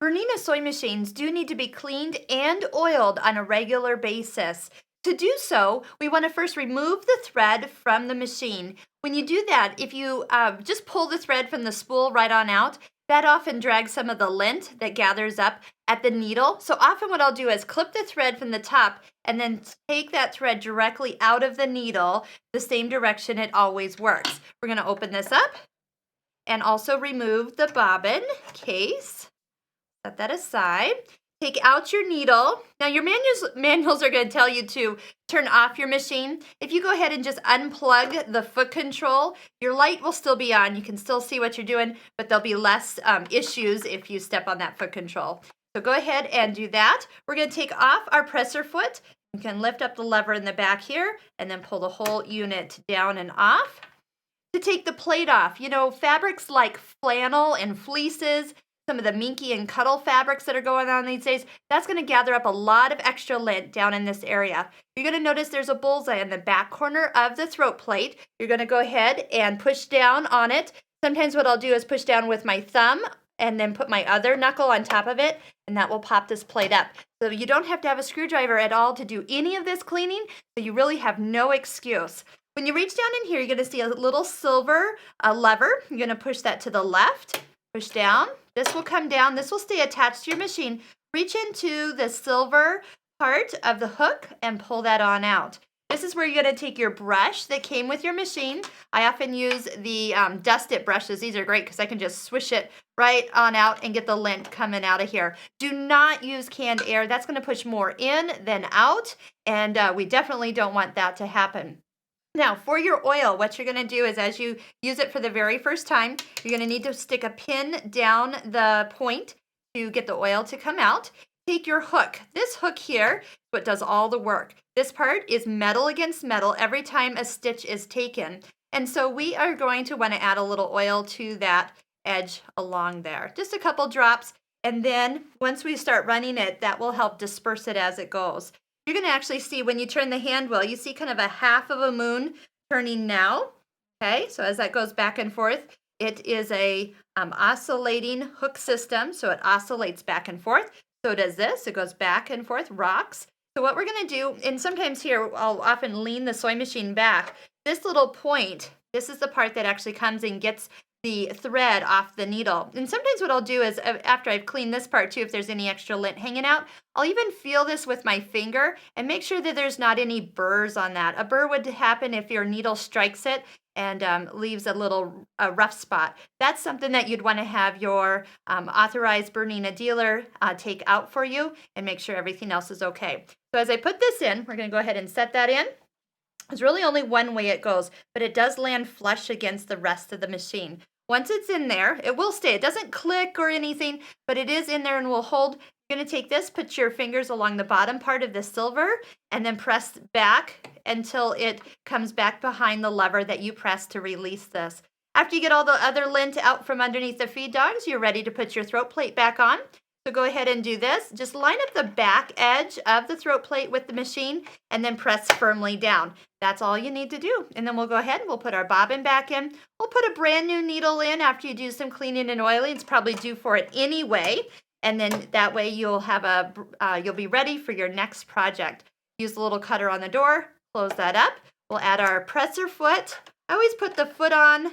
Bernina soy machines do need to be cleaned and oiled on a regular basis. To do so, we want to first remove the thread from the machine. When you do that, if you just pull the thread from the spool right on out, that often drags some of the lint that gathers up at the needle. So often what I'll do is clip the thread from the top and then take that thread directly out of the needle, the same direction it always works. We're going to open this up and also remove the bobbin case. Set that aside. Take out your needle. Now your manuals are going to tell you to turn off your machine. If you go ahead and just unplug the foot control, your light will still be on. You can still see what you're doing, but there'll be less issues if you step on that foot control. So go ahead and do that. We're going to take off our presser foot. You can lift up the lever in the back here and then pull the whole unit down and off. To take the plate off, fabrics like flannel and fleeces, some of the minky and cuddle fabrics that are going on these days, that's going to gather up a lot of extra lint down in this area. You're going to notice there's a bullseye in the back corner of the throat plate. You're going to go ahead and push down on it. Sometimes what I'll do is push down with my thumb and then put my other knuckle on top of it, and that will pop this plate up. So you don't have to have a screwdriver at all to do any of this cleaning, so you really have no excuse. When you reach down in here, you're going to see a little silver lever. You're going to push that to the left, push down. This will come down. This will stay attached to your machine. Reach into the silver part of the hook and pull that on out. This is where you're going to take your brush that came with your machine. I often use the dust it brushes. These are great because I can just swish it right on out and get the lint coming out of here. Do not use canned air. That's going to push more in than out, and we definitely don't want that to happen. Now, for your oil, what you're going to do is as you use it for the very first time, you're going to need to stick a pin down the point to get the oil to come out. Take your hook. This hook here is what does all the work. This part is metal against metal every time a stitch is taken. And so we are going to want to add a little oil to that edge along there. Just a couple drops. And then once we start running it, that will help disperse it as it goes. You're going to actually see when you turn the hand wheel, you see kind of a half of a moon turning now. Okay, so as that goes back and forth, it is a oscillating hook system, so it oscillates back and forth. So does this. It goes back and forth, rocks. So what we're going to do, and sometimes here I'll often lean the soy machine back. This little point, this is the part that actually comes and gets the thread off the needle. And sometimes what I'll do is after I've cleaned this part too, if there's any extra lint hanging out, I'll even feel this with my finger and make sure that there's not any burrs on that. A burr would happen if your needle strikes it and leaves a little rough spot. That's something that you'd want to have your authorized Bernina dealer take out for you and make sure everything else is okay. So as I put this in, we're going to go ahead and set that in. There's really only one way it goes, but it does land flush against the rest of the machine. Once it's in there, it will stay. It doesn't click or anything, but it is in there and will hold. You're going to take this, put your fingers along the bottom part of the silver, and then press back until it comes back behind the lever that you press to release this. After you get all the other lint out from underneath the feed dogs, you're ready to put your throat plate back on. So go ahead and do this. Just line up the back edge of the throat plate with the machine and then press firmly down. That's all you need to do. And then we'll go ahead and we'll put our bobbin back in. We'll put a brand new needle in after you do some cleaning and oiling. It's probably due for it anyway. And then that way you'll have you'll be ready for your next project. Use the little cutter on the door, close that up. We'll add our presser foot. I always put the foot on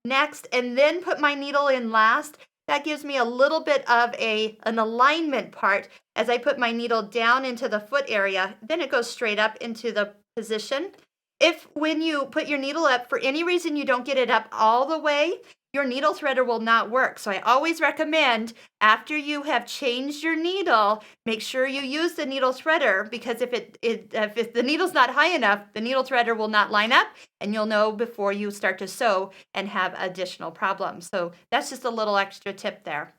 next and then put my needle in last. That gives me a little bit of an alignment part as I put my needle down into the foot area. Then it goes straight up into the position. If when you put your needle up, for any reason you don't get it up all the way, your needle threader will not work. So I always recommend after you have changed your needle, make sure you use the needle threader because if the needle's not high enough, the needle threader will not line up and you'll know before you start to sew and have additional problems. So that's just a little extra tip there.